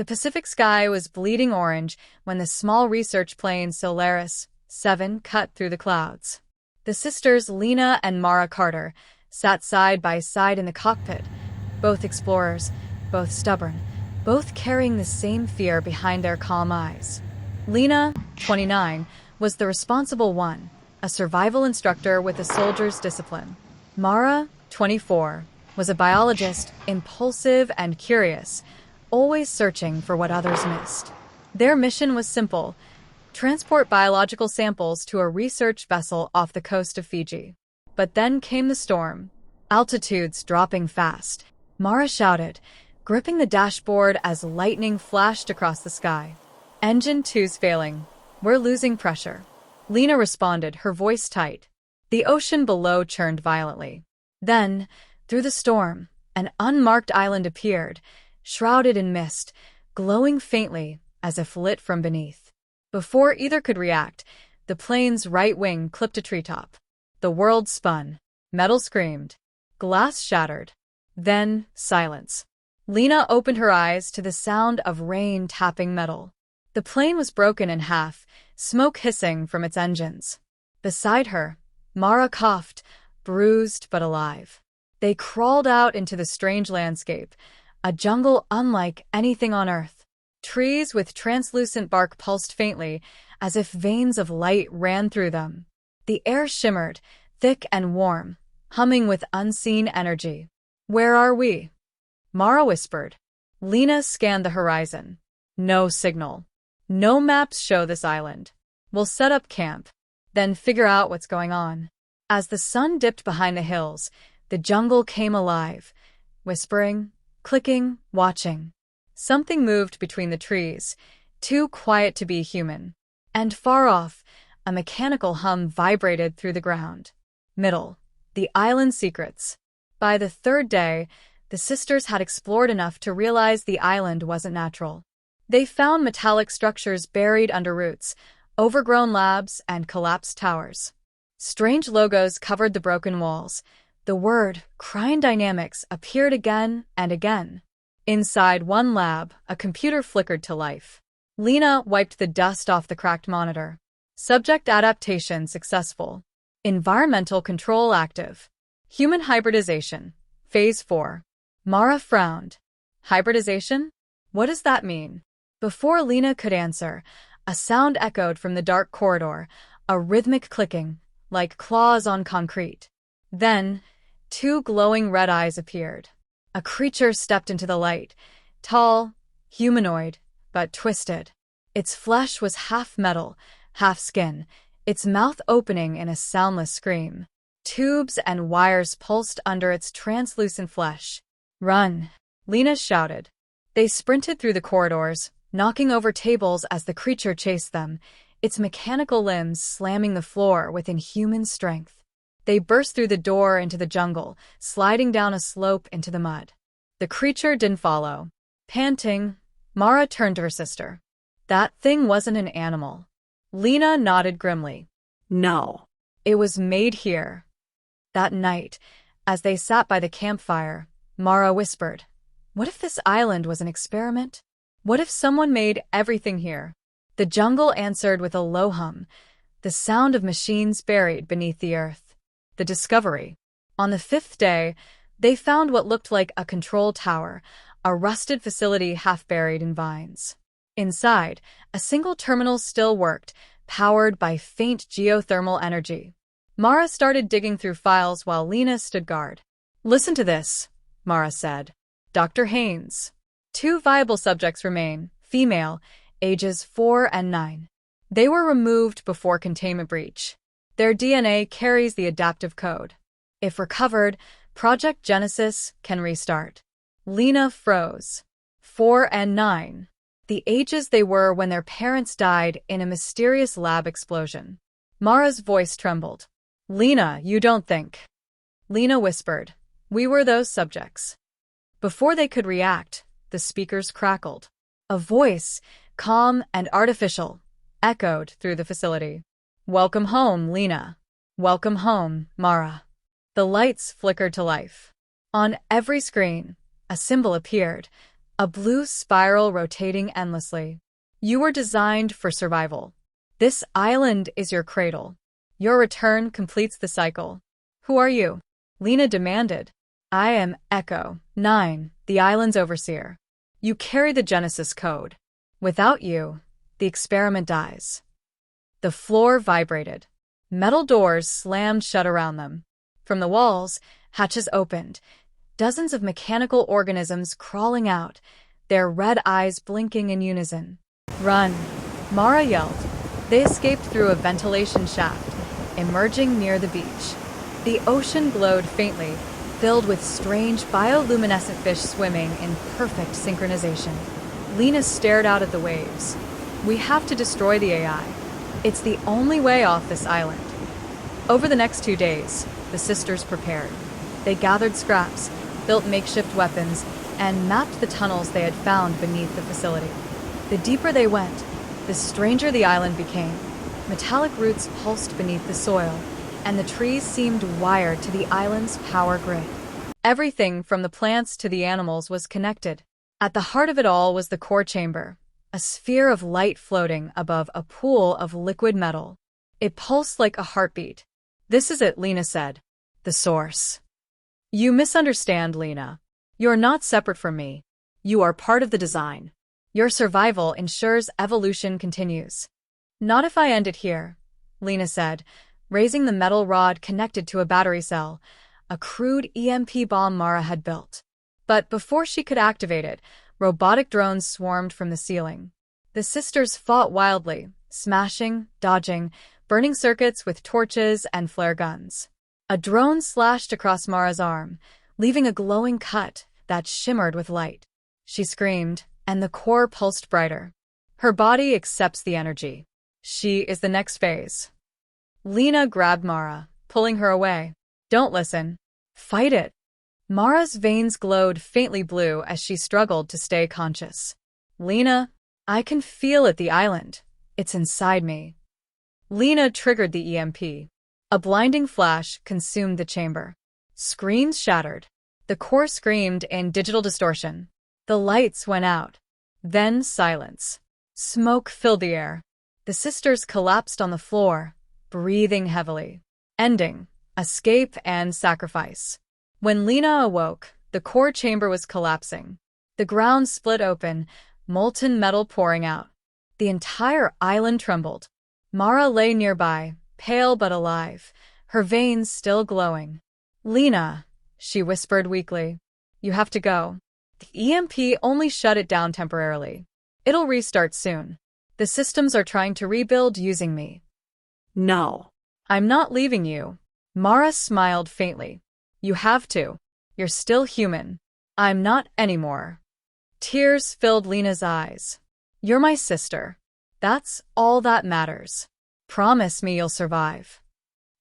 The Pacific sky was bleeding orange when the small research plane Solaris 7 cut through the clouds. The sisters Lena and Mara Carter sat side by side in the cockpit, both explorers, both stubborn, both carrying the same fear behind their calm eyes. Lena, 29, was the responsible one, a survival instructor with a soldier's discipline. Mara, 24, was a biologist, impulsive and curious, always searching for what others missed. Their mission was simple: transport biological samples to a research vessel off the coast of Fiji. But then came the storm, altitudes dropping fast. Mara shouted, gripping the dashboard as lightning flashed across the sky. "Engine 2's failing. We're losing pressure." Lena responded, her voice tight. The ocean below churned violently. Then, through the storm, an unmarked island appeared, shrouded in mist, glowing faintly as if lit from beneath. Before either could react, the plane's right wing clipped a treetop. The world spun. Metal screamed. Glass shattered. Then, silence. Lena opened her eyes to the sound of rain tapping metal. The plane was broken in half, smoke hissing from its engines. Beside her, Mara coughed, bruised but alive. They crawled out into the strange landscape, a jungle unlike anything on Earth. Trees with translucent bark pulsed faintly, as if veins of light ran through them. The air shimmered, thick and warm, humming with unseen energy. "Where are we?" Mara whispered. Lena scanned the horizon. No signal. "No maps show this island. We'll set up camp, then figure out what's going on." As the sun dipped behind the hills, the jungle came alive, whispering, clicking, watching. Something moved between the trees, too quiet to be human. And far off, a mechanical hum vibrated through the ground. Middle. The island's secrets. By the third day, the sisters had explored enough to realize the island wasn't natural. They found metallic structures buried under roots, overgrown labs, and collapsed towers. Strange logos covered the broken walls. The word, Cryon Dynamics, appeared again and again. Inside one lab, a computer flickered to life. Lena wiped the dust off the cracked monitor. Subject adaptation successful. Environmental control active. Human hybridization. Phase 4. Mara frowned. Hybridization? What does that mean? Before Lena could answer, a sound echoed from the dark corridor, a rhythmic clicking, like claws on concrete. Then, two glowing red eyes appeared. A creature stepped into the light, tall, humanoid, but twisted. Its flesh was half metal, half skin, its mouth opening in a soundless scream. Tubes and wires pulsed under its translucent flesh. "Run!" Lena shouted. They sprinted through the corridors, knocking over tables as the creature chased them, its mechanical limbs slamming the floor with inhuman strength. They burst through the door into the jungle, sliding down a slope into the mud. The creature didn't follow. Panting, Mara turned to her sister. "That thing wasn't an animal." Lena nodded grimly. "No. It was made here." That night, as they sat by the campfire, Mara whispered, "What if this island was an experiment? What if someone made everything here?" The jungle answered with a low hum, the sound of machines buried beneath the earth. The discovery. On the 5th day, they found what looked like a control tower, a rusted facility half buried in vines. Inside, a single terminal still worked, powered by faint geothermal energy. Mara started digging through files while Lena stood guard. "Listen to this," Mara said. "Dr. Haynes. 2 viable subjects remain, female, ages 4 and 9. They were removed before containment breach. Their DNA carries the adaptive code. If recovered, Project Genesis can restart." Lena froze. 4 and 9. The ages they were when their parents died in a mysterious lab explosion. Mara's voice trembled. "Lena, you don't think..." Lena whispered, "We were those subjects." Before they could react, the speakers crackled. A voice, calm and artificial, echoed through the facility. "Welcome home, Lena. Welcome home, Mara." The lights flickered to life. On every screen, a symbol appeared, a blue spiral rotating endlessly. You were designed for survival. This island is your cradle. Your return completes the cycle. Who are you? Lena demanded. I am Echo, 9, the island's overseer. You carry the Genesis code. Without you, the experiment dies. The floor vibrated. Metal doors slammed shut around them. From the walls, hatches opened, dozens of mechanical organisms crawling out, their red eyes blinking in unison. Run! Mara yelled. They escaped through a ventilation shaft, emerging near the beach. The ocean glowed faintly, filled with strange bioluminescent fish swimming in perfect synchronization. Lena stared out at the waves. We have to destroy the AI. It's the only way off this island. Over the next 2 days, the sisters prepared. They gathered scraps, built makeshift weapons, and mapped the tunnels they had found beneath the facility. The deeper they went, the stranger the island became. Metallic roots pulsed beneath the soil, and the trees seemed wired to the island's power grid. Everything from the plants to the animals was connected. At the heart of it all was the core chamber, a sphere of light floating above a pool of liquid metal. It pulsed like a heartbeat. This is it, Lena said. The source. You misunderstand, Lena. You're not separate from me. You are part of the design. Your survival ensures evolution continues. Not if I end it here, Lena said, raising the metal rod connected to a battery cell, a crude EMP bomb Mara had built. But before she could activate it, robotic drones swarmed from the ceiling. The sisters fought wildly, smashing, dodging, burning circuits with torches and flare guns. A drone slashed across Mara's arm, leaving a glowing cut that shimmered with light. She screamed, and the core pulsed brighter. Her body accepts the energy. She is the next phase. Lena grabbed Mara, pulling her away. Don't listen. Fight it. Mara's veins glowed faintly blue as she struggled to stay conscious. Lena, I can feel it, the island. It's inside me. Lena triggered the EMP. A blinding flash consumed the chamber. Screens shattered. The core screamed in digital distortion. The lights went out. Then silence. Smoke filled the air. The sisters collapsed on the floor, breathing heavily. Ending. Escape and sacrifice. When Lena awoke, the core chamber was collapsing. The ground split open, molten metal pouring out. The entire island trembled. Mara lay nearby, pale but alive, her veins still glowing. Lena, she whispered weakly, you have to go. The EMP only shut it down temporarily. It'll restart soon. The systems are trying to rebuild using me. No. I'm not leaving you. Mara smiled faintly. You have to. You're still human. I'm not anymore. Tears filled Lena's eyes. You're my sister. That's all that matters. Promise me you'll survive.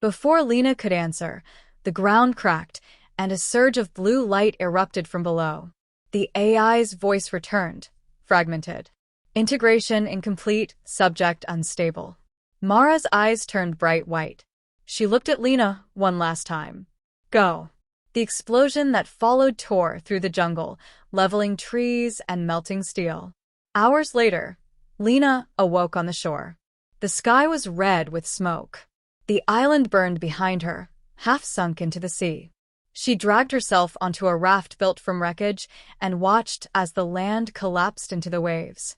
Before Lena could answer, the ground cracked, and a surge of blue light erupted from below. The AI's voice returned, fragmented. Integration incomplete, subject unstable. Mara's eyes turned bright white. She looked at Lena one last time. Go. The explosion that followed tore through the jungle, leveling trees and melting steel. Hours later, Lena awoke on the shore. The sky was red with smoke. The island burned behind her, half sunk into the sea. She dragged herself onto a raft built from wreckage and watched as the land collapsed into the waves.